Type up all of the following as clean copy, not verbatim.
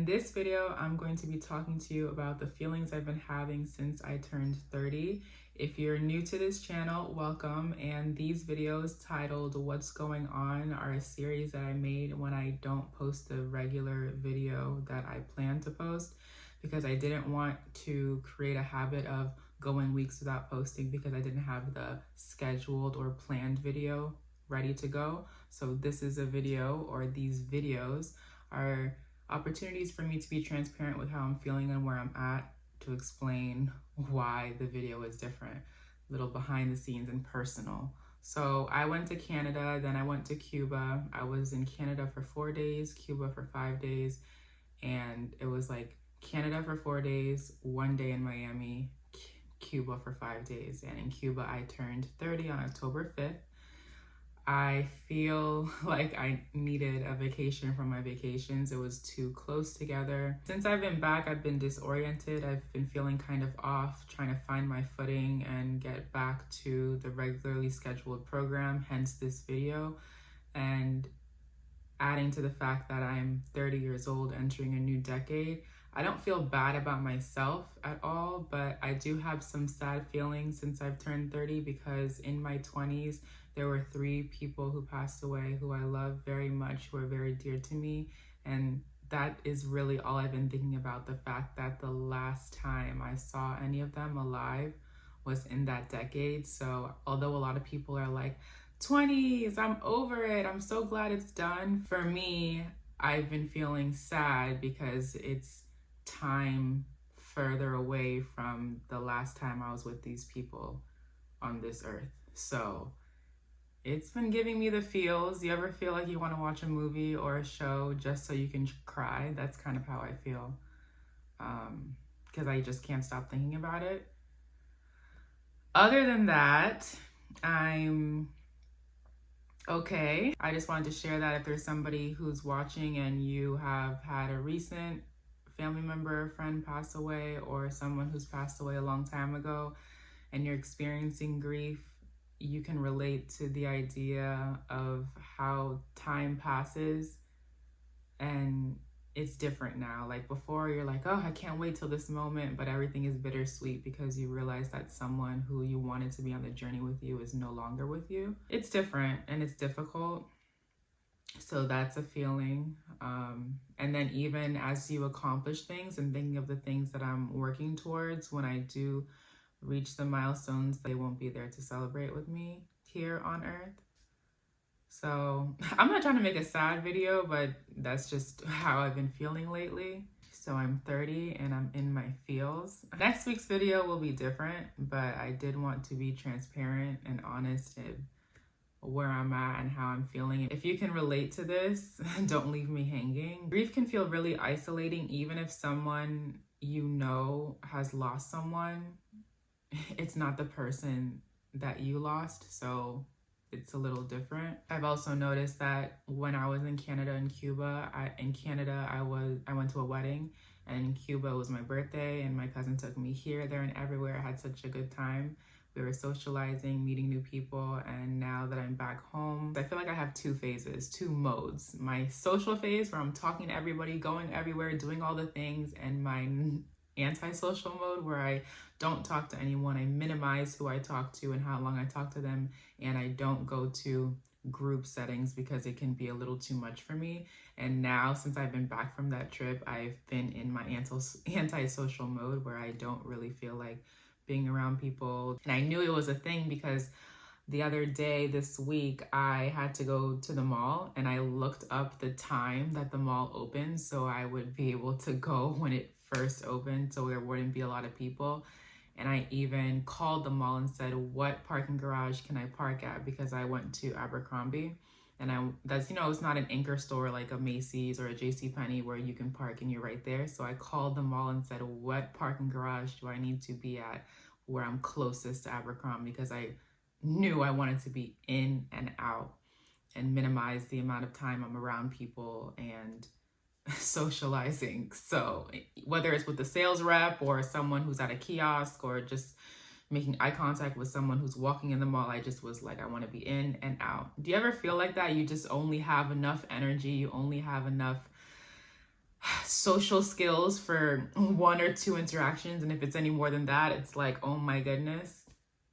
In this video, I'm going to be talking to you about the feelings I've been having since I turned 30. If you're new to this channel, welcome. And these videos titled What's Going On are a series that I made when I don't post the regular video that I plan to post, because I didn't want to create a habit of going weeks without posting because I didn't have the scheduled or planned video ready to go. So this is a video, or these videos are opportunities for me to be transparent with how I'm feeling and where I'm at, to explain why the video is different, a little behind the scenes and personal. So I went to Canada, then I went to Cuba. I was in Canada for 4 days, Cuba for 5 days, and it was like Canada for 4 days, 1 day in Miami, Cuba for 5 days. And in Cuba, I turned 30 on October 5th. I feel like I needed a vacation from my vacations. It was too close together. Since I've been back, I've been disoriented. I've been feeling kind of off, trying to find my footing and get back to the regularly scheduled program, hence this video. And adding to the fact that I'm 30 years old, entering a new decade, I don't feel bad about myself at all, but I do have some sad feelings since I've turned 30, because in my 20s, there were 3 people who passed away who I love very much, who are very dear to me. And that is really all I've been thinking about, the fact that the last time I saw any of them alive was in that decade. So although a lot of people are like, 20s, I'm over it, I'm so glad it's done, for me, I've been feeling sad because it's time further away from the last time I was with these people on this earth. So it's been giving me the feels. You ever feel like you want to watch a movie or a show just so you can cry? That's kind of how I feel, because I just can't stop thinking about it. Other than that, I'm okay. I just wanted to share that if there's somebody who's watching and you have had a recent family member or friend pass away, or someone who's passed away a long time ago, and you're experiencing grief, you can relate to the idea of how time passes and it's different now. Like before, you're like, oh, I can't wait till this moment, but everything is bittersweet because you realize that someone who you wanted to be on the journey with you is no longer with you. It's different and it's difficult. So that's a feeling. And then even as you accomplish things and thinking of the things that I'm working towards, when I do reach the milestones, they won't be there to celebrate with me here on earth. So I'm not trying to make a sad video, but that's just how I've been feeling lately. So I'm 30 and I'm in my feels. Next week's video will be different, but I did want to be transparent and honest in where I'm at and how I'm feeling. If you can relate to this, don't leave me hanging. Grief can feel really isolating, even if someone you know has lost someone. It's not the person that you lost, so it's a little different. I've also noticed that when I was in Canada and Cuba, I went to a wedding, and in Cuba it was my birthday, and my cousin took me here, there, and everywhere. I had such a good time. We were socializing, meeting new people, and now that I'm back home, I feel like I have 2 phases, 2 modes. My social phase, where I'm talking to everybody, going everywhere, doing all the things, and my antisocial mode, where I don't talk to anyone. I minimize who I talk to and how long I talk to them, and I don't go to group settings because it can be a little too much for me. And now, since I've been back from that trip, I've been in my antisocial mode, where I don't really feel like being around people. And I knew it was a thing because the other day this week, I had to go to the mall, and I looked up the time that the mall opened so I would be able to go when it first opened, so there wouldn't be a lot of people. And I even called the mall and said, what parking garage can I park at? Because I went to Abercrombie, and that's, it's not an anchor store like a Macy's or a JCPenney where you can park and you're right there. So I called the mall and said, what parking garage do I need to be at where I'm closest to Abercrombie? Because I knew I wanted to be in and out and minimize the amount of time I'm around people and socializing. So whether it's with the sales rep or someone who's at a kiosk or just making eye contact with someone who's walking in the mall, I just was like, I want to be in and out. Do you ever feel like that? You just only have enough energy, you only have enough social skills for 1 or 2 interactions. And if it's any more than that, it's like, oh my goodness.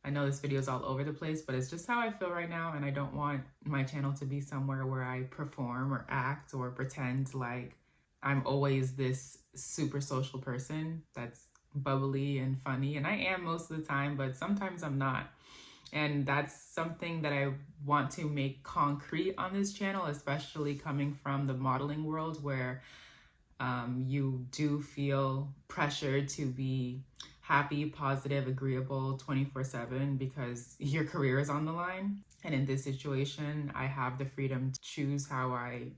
I know this video is all over the place, but it's just how I feel right now. And I don't want my channel to be somewhere where I perform or act or pretend like I'm always this super social person that's bubbly and funny. And I am most of the time, but sometimes I'm not. And that's something that I want to make concrete on this channel, especially coming from the modeling world where you do feel pressured to be happy, positive, agreeable 24/7 because your career is on the line. And in this situation, I have the freedom to choose how I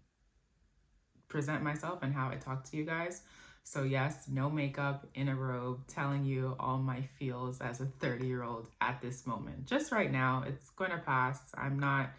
present myself and how I talk to you guys. So yes, no makeup, in a robe, telling you all my feels as a 30-year-old at this moment. Just right now, it's going to pass. I'm not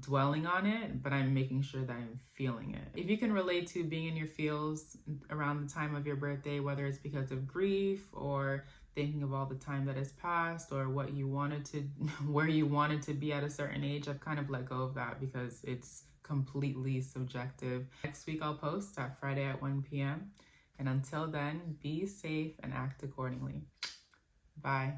dwelling on it, but I'm making sure that I'm feeling it. If you can relate to being in your feels around the time of your birthday, whether it's because of grief or thinking of all the time that has passed or what you wanted to, where you wanted to be at a certain age, I've kind of let go of that because it's completely subjective. Next week I'll post at Friday at 1 p.m. And until then, be safe and act accordingly. Bye.